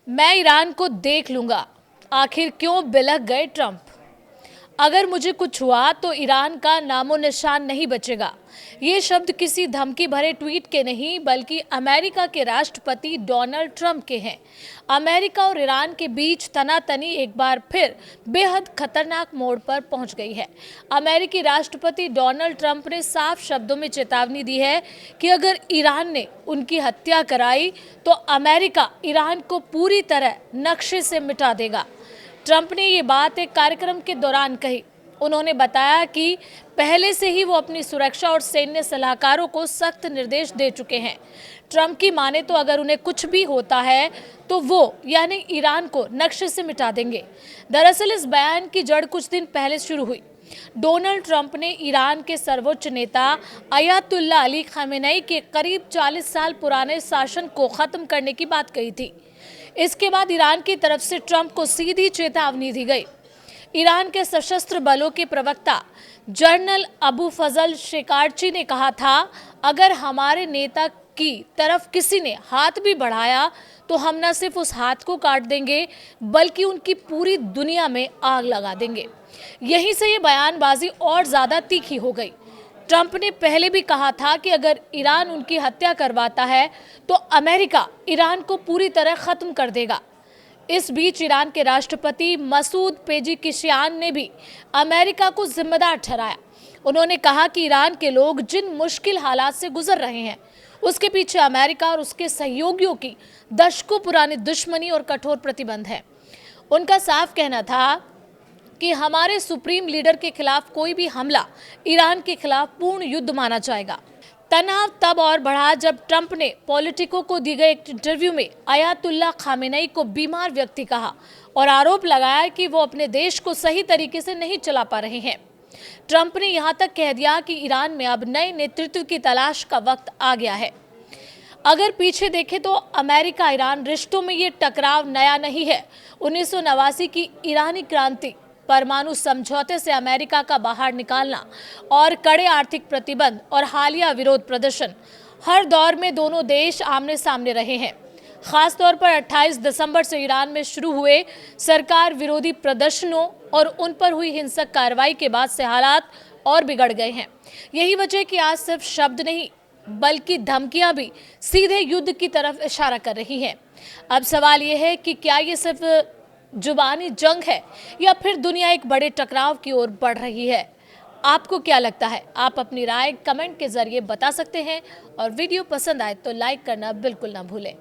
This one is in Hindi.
मैं ईरान को देख लूंगा। आखिर क्यों बिलख गए ट्रंप? अगर मुझे कुछ हुआ तो ईरान का नामो निशान नहीं बचेगा। ये शब्द किसी धमकी भरे ट्वीट के नहीं बल्कि अमेरिका के राष्ट्रपति डोनाल्ड ट्रंप के हैं। अमेरिका और ईरान के बीच तनातनी एक बार फिर बेहद खतरनाक मोड़ पर पहुंच गई है। अमेरिकी राष्ट्रपति डोनाल्ड ट्रंप ने साफ शब्दों में चेतावनी दी है कि अगर ईरान ने उनकी हत्या कराई तो अमेरिका ईरान को पूरी तरह नक्शे से मिटा देगा। ट्रंप ने ये बात एक कार्यक्रम के दौरान कही। उन्होंने बताया कि पहले से ही वो अपनी सुरक्षा और सैन्य सलाहकारों को सख्त निर्देश दे चुके हैं। ट्रंप की माने तो अगर उन्हें कुछ भी होता है तो वो यानी ईरान को नक्शे से मिटा देंगे। दरअसल इस बयान की जड़ कुछ दिन पहले शुरू हुई। डोनाल्ड ट्रंप ने ईरान के सर्वोच्च नेता अयातुल्ला अली खामेनेई के करीब 40 साल पुराने शासन को खत्म करने की बात कही थी। इसके बाद ईरान की तरफ से ट्रंप को सीधी चेतावनी दी गई। ईरान के सशस्त्र बलों के प्रवक्ता जनरल अबू फजल शेकारची ने कहा था, अगर हमारे नेता की तरफ किसी ने हाथ भी बढ़ाया तो हम न सिर्फ उस हाथ को काट देंगे बल्कि उनकी पूरी दुनिया में आग लगा देंगे। यहीं से ये बयानबाजी और ज्यादा तीखी हो गई। ट्रंप ने पहले भी कहा था कि अगर ईरान उनकी हत्या करवाता है तो अमेरिका ईरान को पूरी तरह खत्म कर देगा। इस बीच ईरान के राष्ट्रपति मसूद पेजिकिशियान ने भी अमेरिका को जिम्मेदार ठहराया। उन्होंने कहा कि ईरान के लोग जिन मुश्किल हालात से गुजर रहे हैं उसके पीछे अमेरिका और उसके सहयोगियों की दशकों पुरानी दुश्मनी और कठोर प्रतिबंध है। उनका साफ कहना था कि हमारे सुप्रीम लीडर के खिलाफ कोई भी हमला ईरान के खिलाफ पूर्ण युद्ध माना जाएगा। तनाव तब और बढ़ा जब ट्रंप ने पॉलिटिको को दी गई एक इंटरव्यू में अयातुल्ला खामेनेई को बीमार व्यक्ति कहा और आरोप लगाया कि वो अपने देश को सही तरीके से नहीं चला पा रहे हैं। ट्रंप ने यहाँ तक कह दिया कि ईरान में अब नए नेतृत्व की तलाश का वक्त आ गया है। अगर पीछे देखें तो अमेरिका ईरान रिश्तों में ये टकराव नया नहीं है। 1989 की ईरानी क्रांति, परमाणु समझौते से अमेरिका का बाहर निकालना और कड़े आर्थिक प्रतिबंध और हालिया विरोध प्रदर्शन, हर दौर में दोनों देश आमने सामने रहे हैं। खासतौर पर 28 दिसंबर से ईरान में शुरू हुए सरकार विरोधी प्रदर्शनों और उन पर हुई हिंसक कार्रवाई के बाद से हालात और बिगड़ गए हैं। यही वजह कि आज सिर्फ शब्द नहीं बल्कि धमकियां भी सीधे युद्ध की तरफ इशारा कर रही हैं। अब सवाल यह है कि क्या ये सिर्फ जुबानी जंग है या फिर दुनिया एक बड़े टकराव की ओर बढ़ रही है? आपको क्या लगता है? आप अपनी राय कमेंट के जरिए बता सकते हैं और वीडियो पसंद आए तो लाइक करना बिल्कुल ना भूलें।